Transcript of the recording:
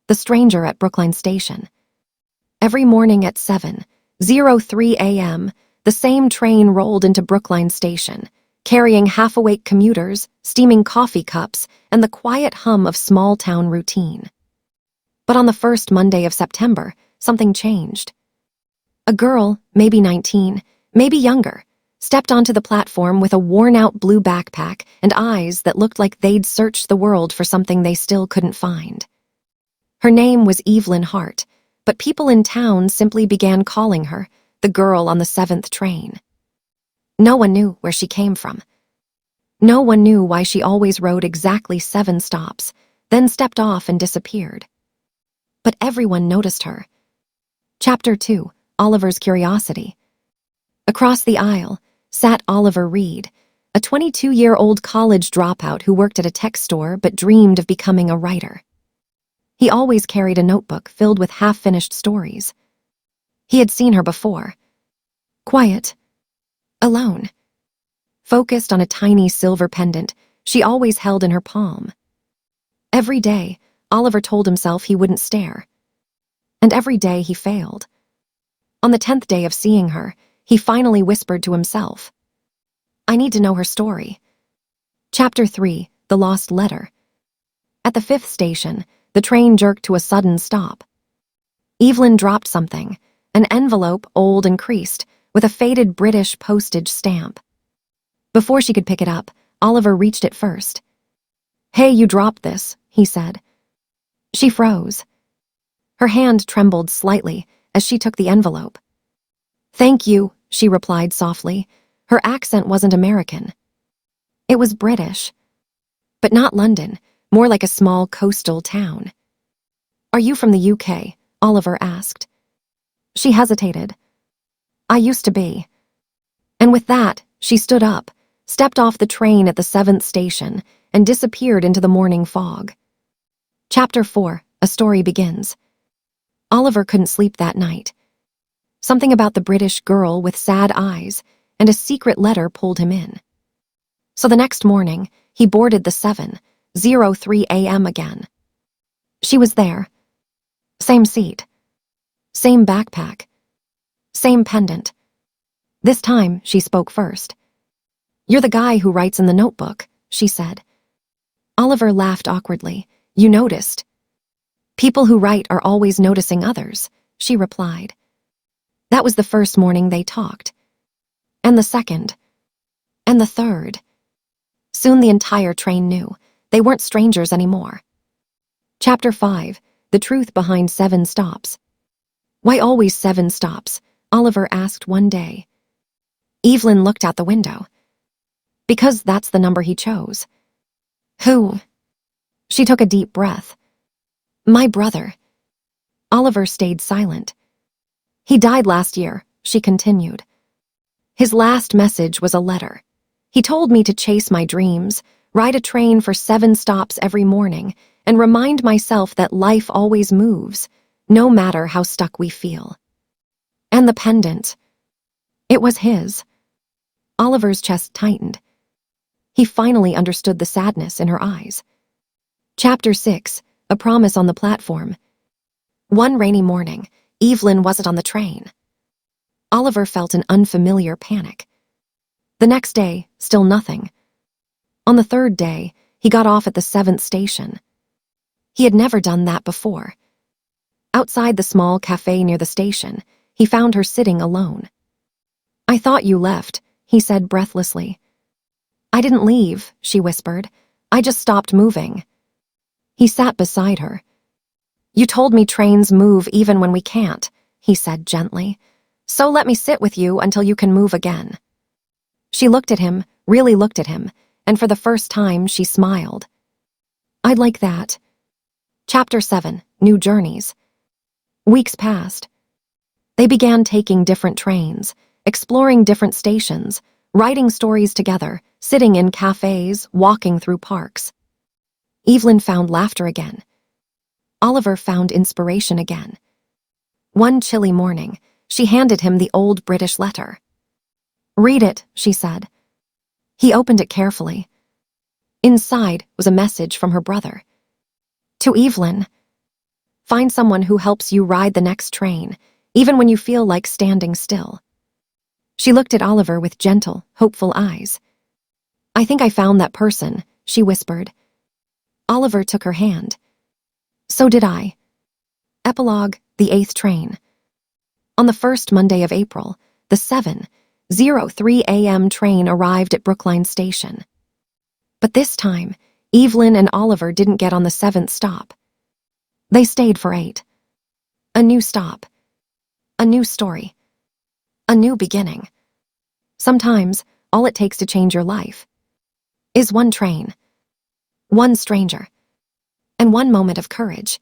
The stranger at Brookline Station. Every morning at 7:03 a.m., the same train rolled into Brookline Station, carrying half-awake commuters, steaming coffee cups, and the quiet hum of small-town routine. But on the first Monday of September, something changed. A girl, maybe 19, maybe younger, stepped onto the platform with a worn-out blue backpack and eyes that looked like they'd searched the world for something they still couldn't find. Her name was Evelyn Hart, but people in town simply began calling her the girl on the 7th train. No one knew where she came from. No one knew why she always rode exactly 7 stops, then stepped off and disappeared. But everyone noticed her. Chapter 2, Oliver's Curiosity. Across the aisle sat Oliver Reed, a 22-year-old college dropout who worked at a tech store but dreamed of becoming a writer. He always carried a notebook filled with half-finished stories. He had seen her before. Quiet. Alone. Focused on a tiny silver pendant she always held in her palm. Every day, Oliver told himself he wouldn't stare. And every day he failed. On the 10th day of seeing her, he finally whispered to himself, "I need to know her story." Chapter 3, The Lost Letter. At the 5th station, the train jerked to a sudden stop. Evelyn dropped something, an envelope old and creased, with a faded British postage stamp. Before she could pick it up, Oliver reached it first. "Hey, you dropped this," he said. She froze. Her hand trembled slightly as she took the envelope. "Thank you," she replied softly. Her accent wasn't American. It was British. But not London, more like a small coastal town. "Are you from the UK?" Oliver asked. She hesitated. "I used to be." And with that, she stood up, stepped off the train at the 7th station, and disappeared into the morning fog. Chapter 4, A Story Begins. Oliver couldn't sleep that night. Something about the British girl with sad eyes and a secret letter pulled him in. So the next morning, he boarded the 7:03 a.m. again. She was there. Same seat. Same backpack. Same pendant. This time, she spoke first. "You're the guy who writes in the notebook," she said. Oliver laughed awkwardly. "You noticed." "People who write are always noticing others," she replied. That was the first morning they talked. And the second. And the third. Soon the entire train knew. They weren't strangers anymore. Chapter 5, The Truth Behind 7 Stops. "Why always 7 stops?" Oliver asked one day. Evelyn looked out the window. "Because that's the number he chose." "Who?" She took a deep breath. "My brother." Oliver stayed silent. "He died last year," she continued. "His last message was a letter. He told me to chase my dreams, ride a train for 7 stops every morning, and remind myself that life always moves, no matter how stuck we feel." And the pendant. It was his. Oliver's chest tightened. He finally understood the sadness in her eyes. Chapter 6, A Promise on the Platform. One rainy morning, Evelyn wasn't on the train. Oliver felt an unfamiliar panic. The next day, still nothing. On the 3rd day, he got off at the 7th station. He had never done that before. Outside the small cafe near the station, he found her sitting alone. "I thought you left," he said breathlessly. "I didn't leave," she whispered. "I just stopped moving." He sat beside her. "You told me trains move even when we can't," he said gently. "So let me sit with you until you can move again." She looked at him, really looked at him, and for the first time she smiled. "I'd like that." Chapter 7, New Journeys. Weeks passed. They began taking different trains, exploring different stations, writing stories together, sitting in cafes, walking through parks. Evelyn found laughter again. Oliver found inspiration again. One chilly morning, she handed him the old British letter. "Read it," she said. He opened it carefully. Inside was a message from her brother. To Evelyn. Find someone who helps you ride the next train, even when you feel like standing still. She looked at Oliver with gentle, hopeful eyes. I think I found that person, she whispered. Oliver took her hand. So did I. Epilogue, the 8th train. On the first Monday of April, the 7:03 a.m. train arrived at Brookline Station. But this time, Evelyn and Oliver didn't get on the 7th stop. They stayed for 8. A new stop. A new story. A new beginning. Sometimes, all it takes to change your life is one train, one stranger, and one moment of courage.